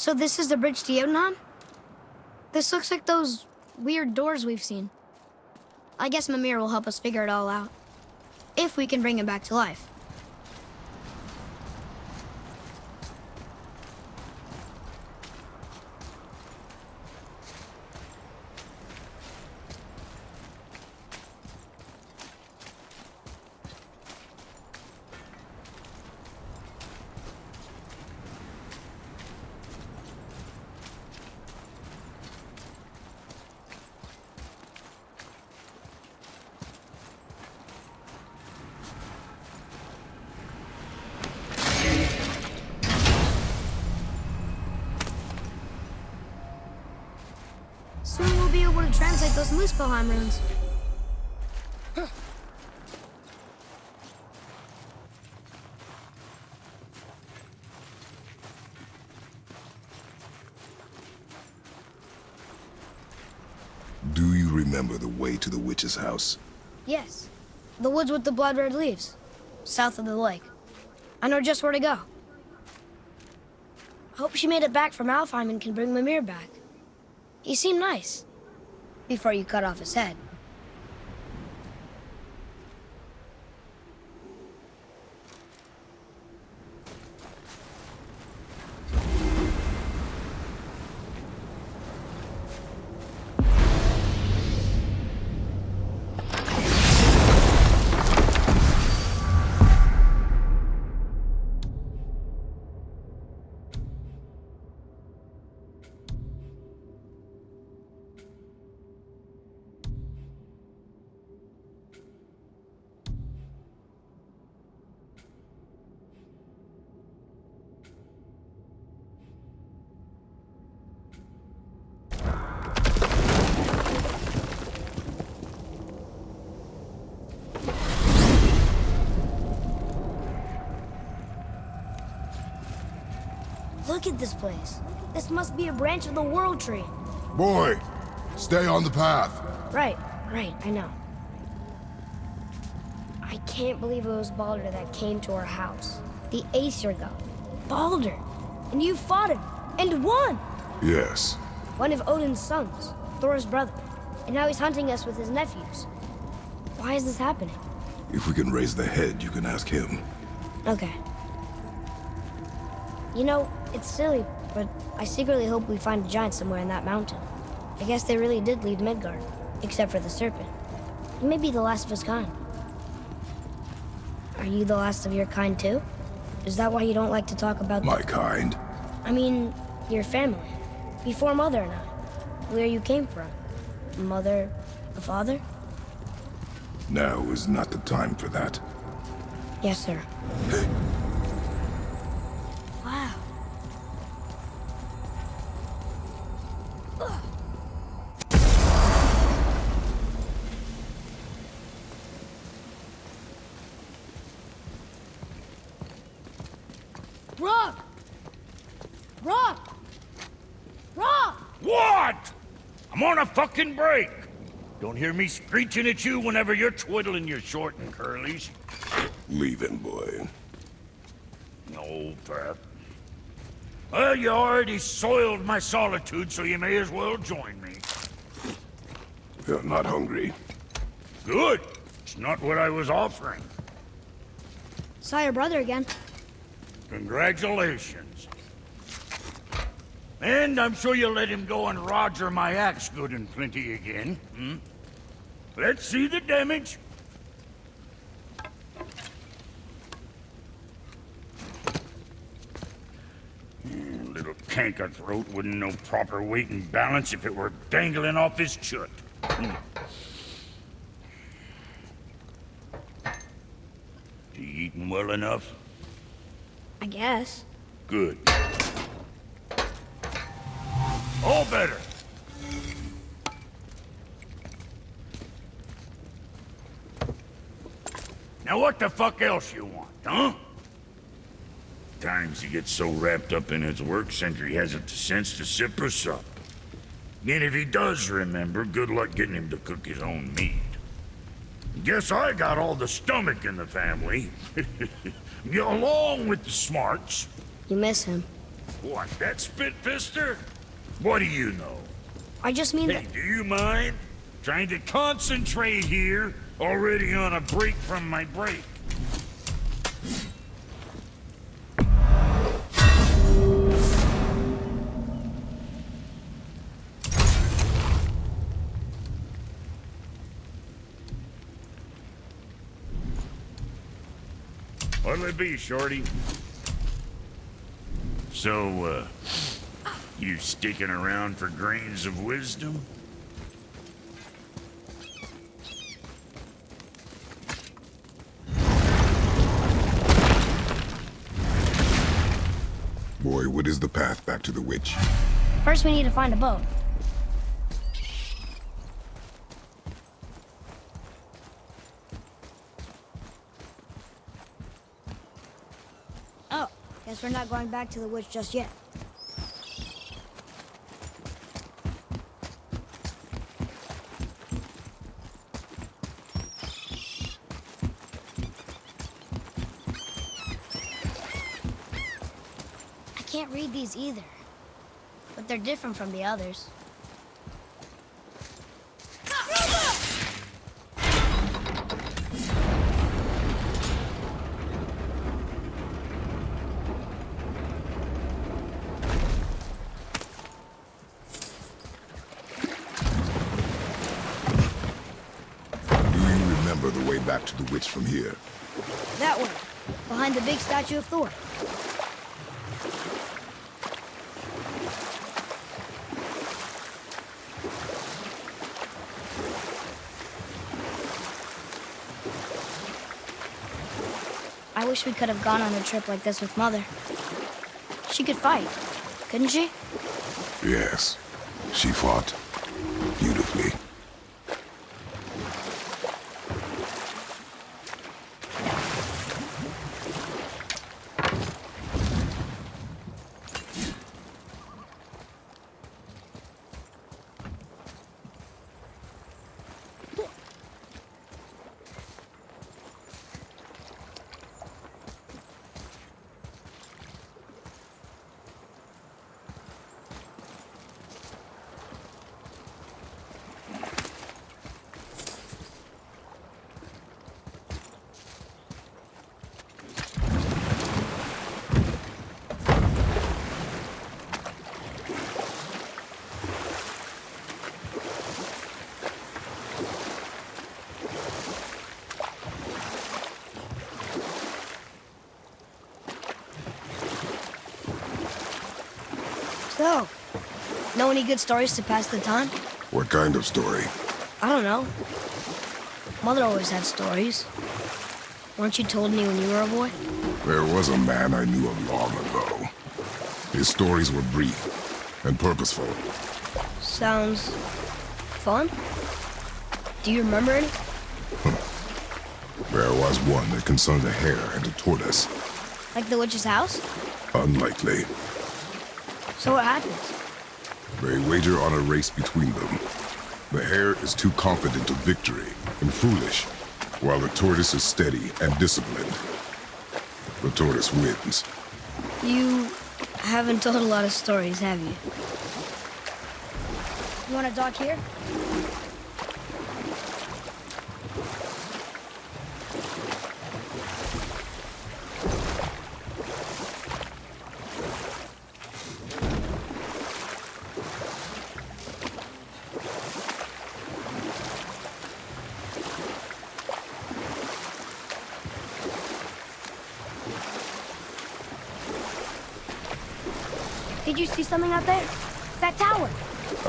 So this is the bridge to Jotunheim? This looks like those weird doors we've seen. I guess Mimir will help us figure it all out. If we can bring him back to life. Soon we'll be able to translate those Muspelheim runes. Do you remember the way to the witch's house? Yes. The woods with the blood-red leaves. South of the lake. I know just where to go. Hope she made it back from Alfheim and can bring Mimir back. He seemed nice. Before you cut off his head. Look at this place. This must be a branch of the World Tree. Boy, stay on the path. Right, I know. I can't believe it was Baldur that came to our house. The Aesir god. Baldur! And you fought him, and won! Yes. One of Odin's sons, Thor's brother. And now he's hunting us with his nephews. Why is this happening? If we can raise the head, you can ask him. Okay. You know, it's silly, but I secretly hope we find a giant somewhere in that mountain. I guess they really did leave Midgard, except for the serpent. He may be the last of his kind. Are you the last of your kind too? Is that why you don't like to talk about My kind? I mean, your family. Before Mother and I. Where you came from. Mother, the father? Now is not the time for that. Yes, sir. Wow. Rock! Rock! Rock! What? I'm on a fucking break. Don't hear me screeching at you whenever you're twiddling your short and curlies. Leave him, boy. No, Pep. Well, you already soiled my solitude, so you may as well join me. You're not hungry. Good. It's not what I was offering. Saw your brother again. Congratulations. And I'm sure you'll let him go and Roger my axe good and plenty again. Let's see the damage. Little canker throat wouldn't know proper weight and balance if it were dangling off his chut. You eating well enough? I guess. Good. All better. Now what the fuck else you want, huh? Times he gets so wrapped up in his work, Sentry hasn't the sense to sip or sup. And if he does remember, good luck getting him to cook his own meat. Guess I got all the stomach in the family. Along with the smarts. You miss him. What, that spit-fister? What do you know? I just mean Hey, that... do you mind? Trying to concentrate here, already on a break from my break. What'll it be, Shorty? So, you sticking around for grains of wisdom? Boy, what is the path back to the witch? First, we need to find a boat. Oh, guess we're not going back to the witch just yet. I can't read these either, but they're different from the others. Do you remember the way back to the witch from here? That way, behind the big statue of Thor. I wish we could have gone on a trip like this with Mother. She could fight, couldn't she? Yes. She fought beautifully. So, know any good stories to pass the time? What kind of story? I don't know. Mother always had stories. Weren't you told me when you were a boy? There was a man I knew of long ago. His stories were brief and purposeful. Sounds fun. Do you remember any? There was one that concerned a hare and a tortoise. Like the witch's house? Unlikely. So what happens? They wager on a race between them. The hare is too confident of victory and foolish, while the tortoise is steady and disciplined. The tortoise wins. You haven't told a lot of stories, have you? You want to dock here? Did you see something out there? That tower.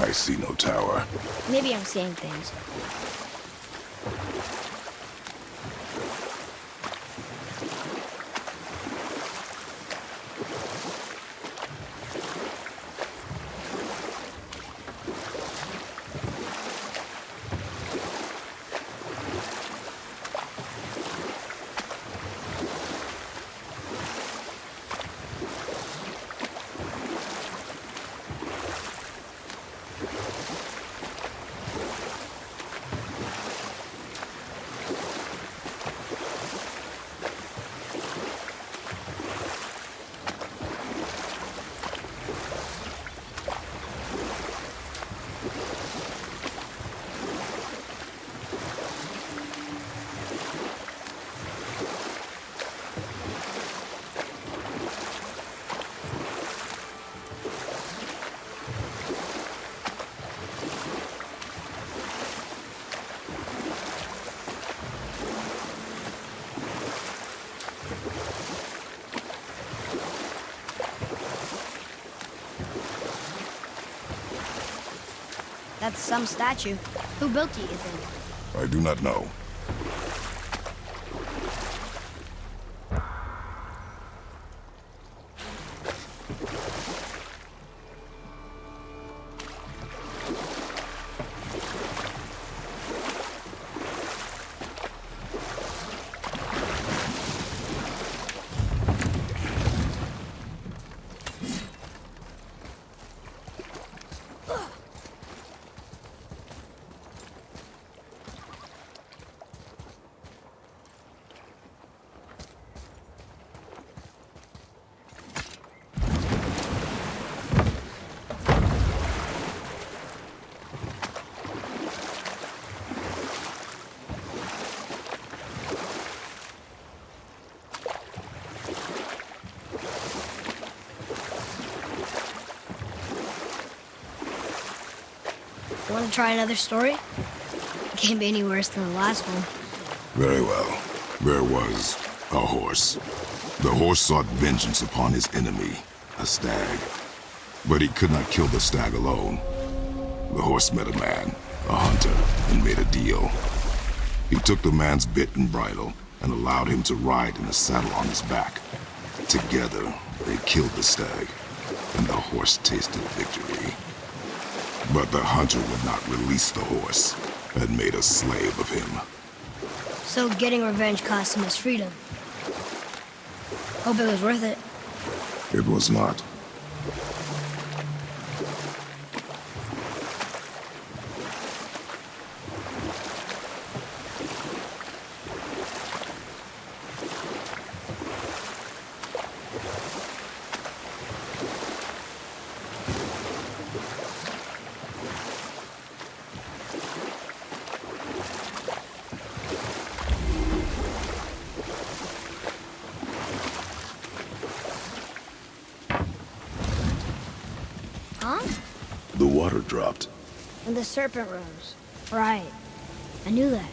I see no tower. Maybe I'm seeing things. That's some statue. Who built it, you think? I do not know. Want to try another story? Can't be any worse than the last one. Very well. There was a horse. The horse sought vengeance upon his enemy, a stag. But he could not kill the stag alone. The horse met a man, a hunter, and made a deal. He took the man's bit and bridle and allowed him to ride in a saddle on his back. Together, they killed the stag, and the horse tasted victory. But the hunter would not release the horse and made a slave of him. So getting revenge cost him his freedom. Hope it was worth it. It was not. Huh? The water dropped. And the serpent rose. Right. I knew that.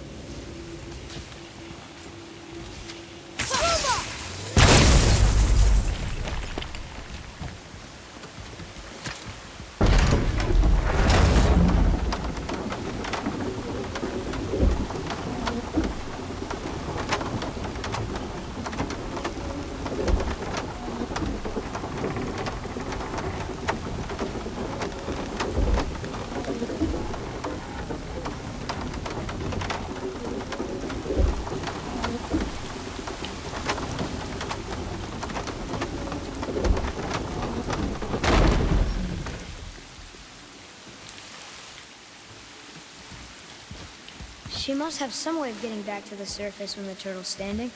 She must have some way of getting back to the surface when the turtle's standing.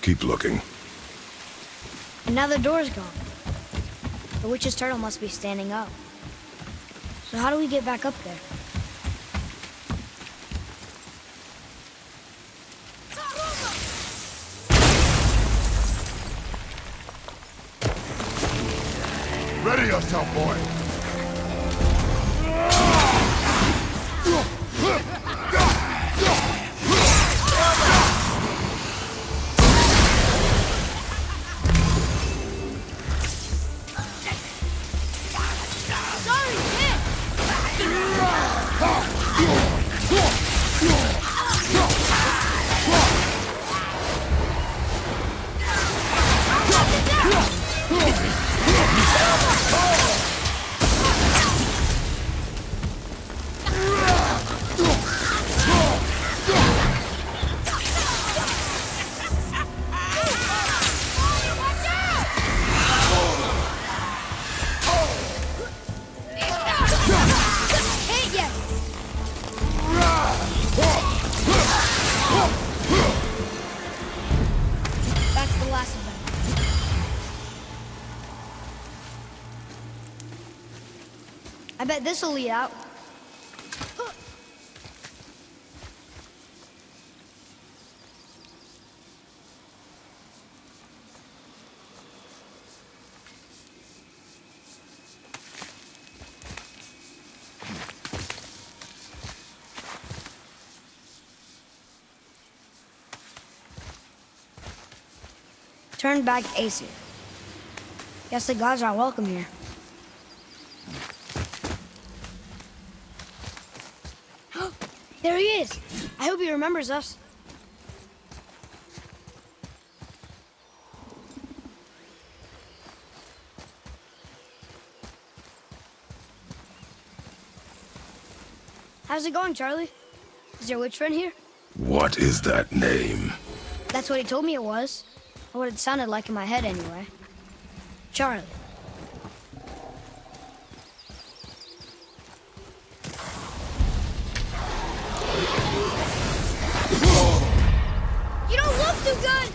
Keep looking. And now the door's gone. The witch's turtle must be standing up. So how do we get back up there? Ready yourself, boy! That's the last of them. I bet this'll lead out. Turn back Aesir. Guess the gods aren't welcome here. There he is. I hope he remembers us. How's it going, Charlie? Is your witch friend here? What is that name? That's what he told me it was. Or what it sounded like in my head, anyway. Charlie. You don't look too good!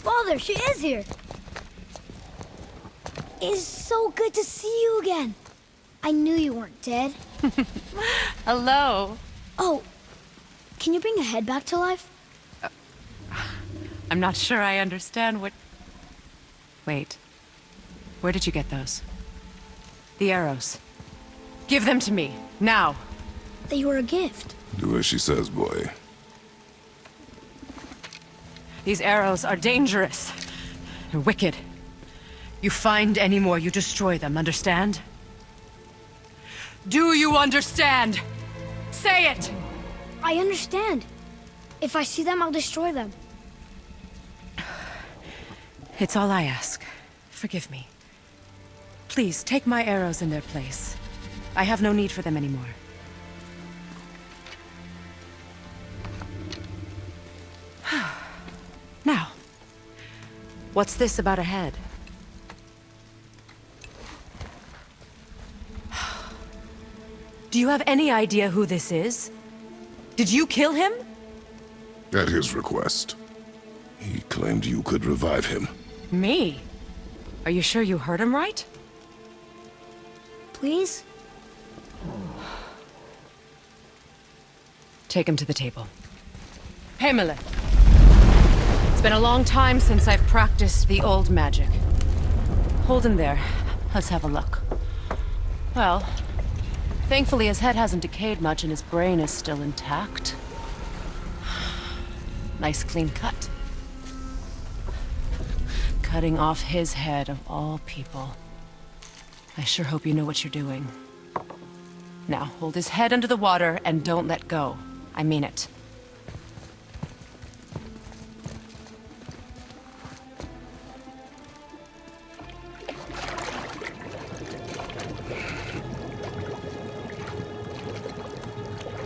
Father, she is here. It is so good to see you again. I knew you weren't dead. Hello. Oh, can you bring a head back to life? I'm not sure I understand what... Wait. Where did you get those? The arrows. Give them to me, now. They were a gift. Do as she says, boy. These arrows are dangerous. They're wicked. You find any more, you destroy them, understand? Do you understand? Say it! I understand. If I see them, I'll destroy them. It's all I ask. Forgive me. Please, take my arrows in their place. I have no need for them anymore. Now, what's this about a head? Do you have any idea who this is? Did you kill him? At his request. He claimed you could revive him. Me? Are you sure you heard him right? Please? Take him to the table. Pamela. It's been a long time since I've practiced the old magic. Hold him there. Let's have a look. Well, thankfully his head hasn't decayed much and his brain is still intact. Nice clean cut. Cutting off his head of all people. I sure hope you know what you're doing. Now, hold his head under the water and don't let go. I mean it.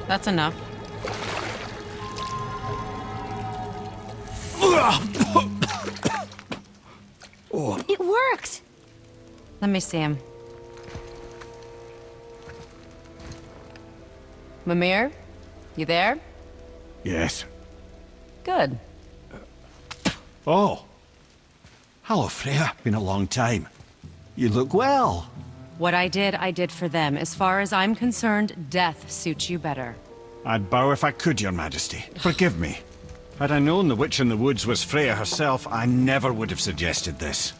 That's enough. It worked! Let me see him. Mimir? You there? Yes. Good. Oh. Hello, Freya. Been a long time. You look well. What I did for them. As far as I'm concerned, death suits you better. I'd bow if I could, Your Majesty. Forgive me. Had I known the witch in the woods was Freya herself, I never would have suggested this.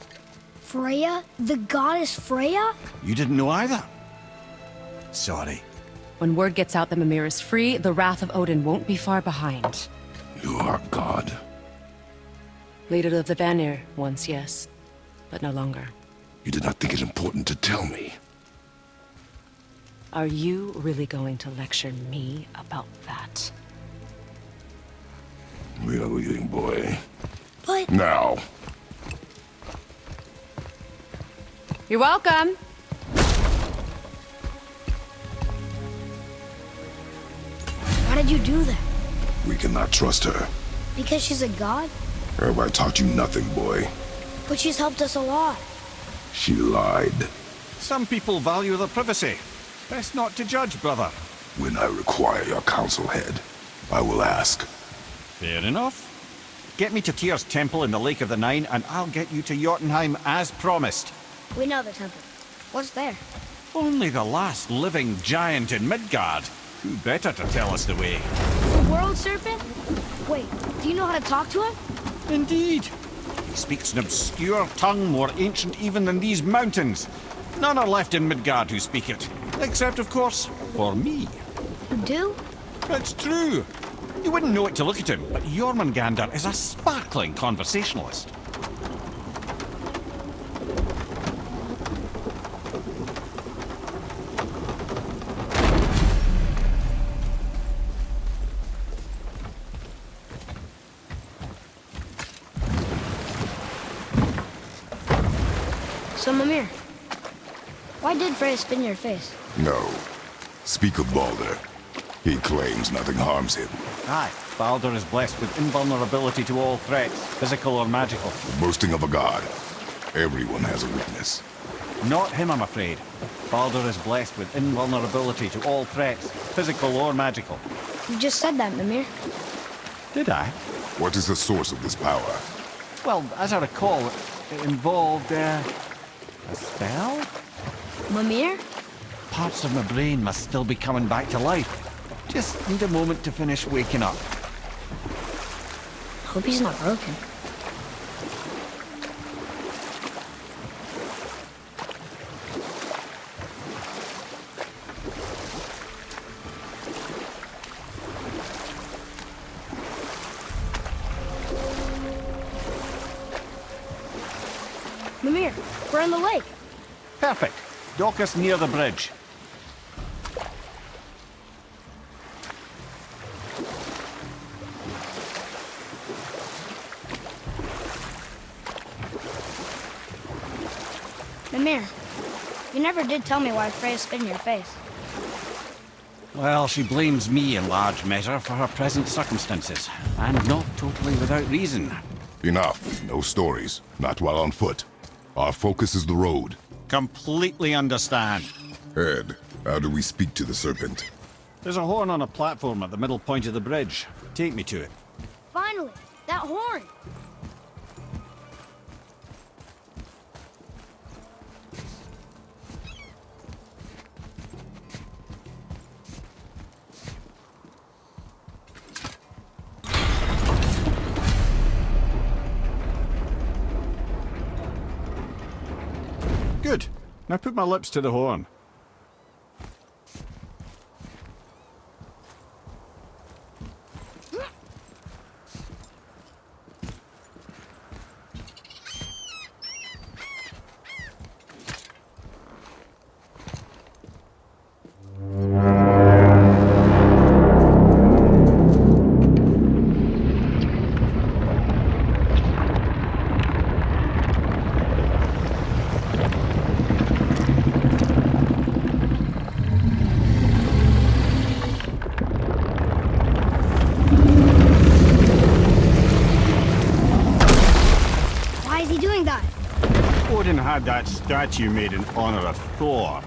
Freya? The goddess Freya? You didn't know either? Sorry. When word gets out that Mimir is free, the wrath of Odin won't be far behind. You are God. Leader of the Vanir, once, yes. But no longer. You did not think it important to tell me. Are you really going to lecture me about that? We are leaving, boy. But Now. You're welcome. why did you do that? We cannot trust her. Because she's a god? Have I taught you nothing, boy? But she's helped us a lot. She lied. Some people value their privacy. Best not to judge, brother. When I require your council head, I will ask. Fair enough. Get me to Tyr's temple in the Lake of the Nine, and I'll get you to Jotunheim as promised. We know the temple. What's there? Only the last living giant in Midgard. Who better to tell us the way? The world serpent? Wait, do you know how to talk to him? Indeed. He speaks an obscure tongue more ancient even than these mountains. None are left in Midgard who speak it. Except, of course, for me. You do? It's true. You wouldn't know it to look at him, but Jormungandr is a sparkling conversationalist. So, Mimir, why did Freya spin your face? No. Speak of Balder. He claims nothing harms him. Aye, Baldur is blessed with invulnerability to all threats, physical or magical. Boasting of a god. Everyone has a weakness. Not him, I'm afraid. Baldur is blessed with invulnerability to all threats, physical or magical. You just said that, Mimir. Did I? What is the source of this power? Well, as I recall, it involved, a spell? Mimir? Parts of my brain must still be coming back to life. Just need a moment to finish waking up. Hope he's not broken. Mimir, we're on the lake. Perfect. Dock us near the bridge. Mimir, you never did tell me why Freya spit in your face. Well, she blames me in large measure for her present circumstances, and not totally without reason. Enough. No stories. Not while on foot. Our focus is the road. Completely understand. Head, how do we speak to the serpent? There's a horn on a platform at the middle point of the bridge. Take me to it. Finally, that horn. Good. Now put my lips to the horn. Why is he doing that? Odin had that statue made in honor of Thor.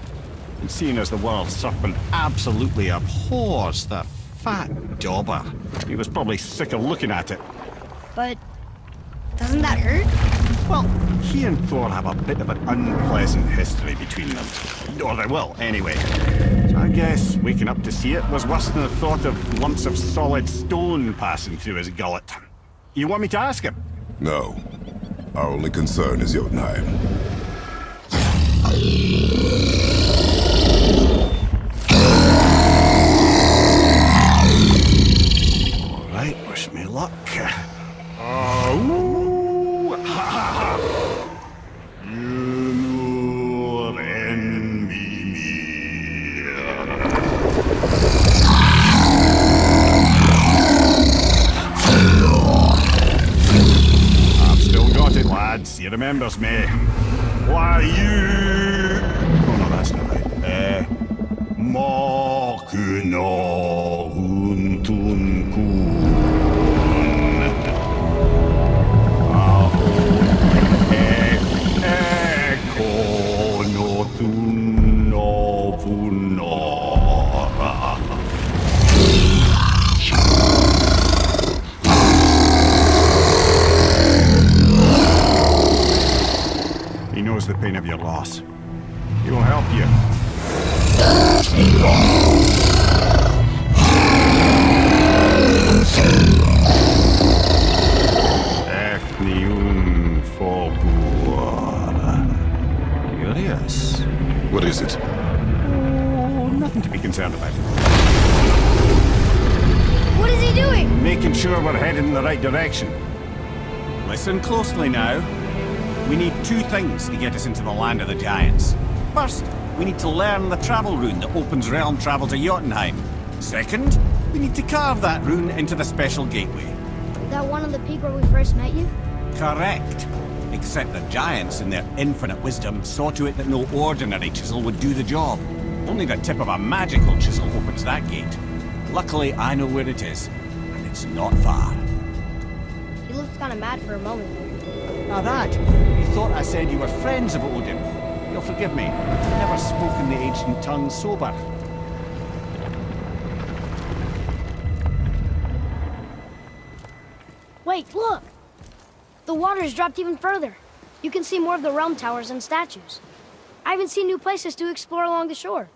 And seeing as the world serpent absolutely abhors the fat dauber, he was probably sick of looking at it. But doesn't that hurt? Well, he and Thor have a bit of an unpleasant history between them. Or they will, anyway. So I guess waking up to see it was worse than the thought of lumps of solid stone passing through his gullet. You want me to ask him? No. Our only concern is Jotunheim. All right, wish me luck. Ooh, ha, ha, ha. Nur en Mimir. remembers me. Why you... Oh no, that's not right. Mokuno Huntun Kun. Eko no Thun no Vunora. He knows the pain of your loss. He will help you. Ethnium Forbur. Curious. What is it? Oh, nothing to be concerned about. What is he doing? Making sure we're headed in the right direction. Listen closely now. We need two things to get us into the land of the giants. First, we need to learn the travel rune that opens realm travel to Jotunheim. Second, we need to carve that rune into the special gateway. That one on the peak where we first met you? Correct. Except the giants, in their infinite wisdom, saw to it that no ordinary chisel would do the job. Only the tip of a magical chisel opens that gate. Luckily, I know where it is, and it's not far. He looked kind of mad for a moment. Now that, you thought I said you were friends of Odin. You'll forgive me. I've never spoken the ancient tongue sober. Wait, look! The water's dropped even further. You can see more of the realm towers and statues. I even see new places to explore along the shore.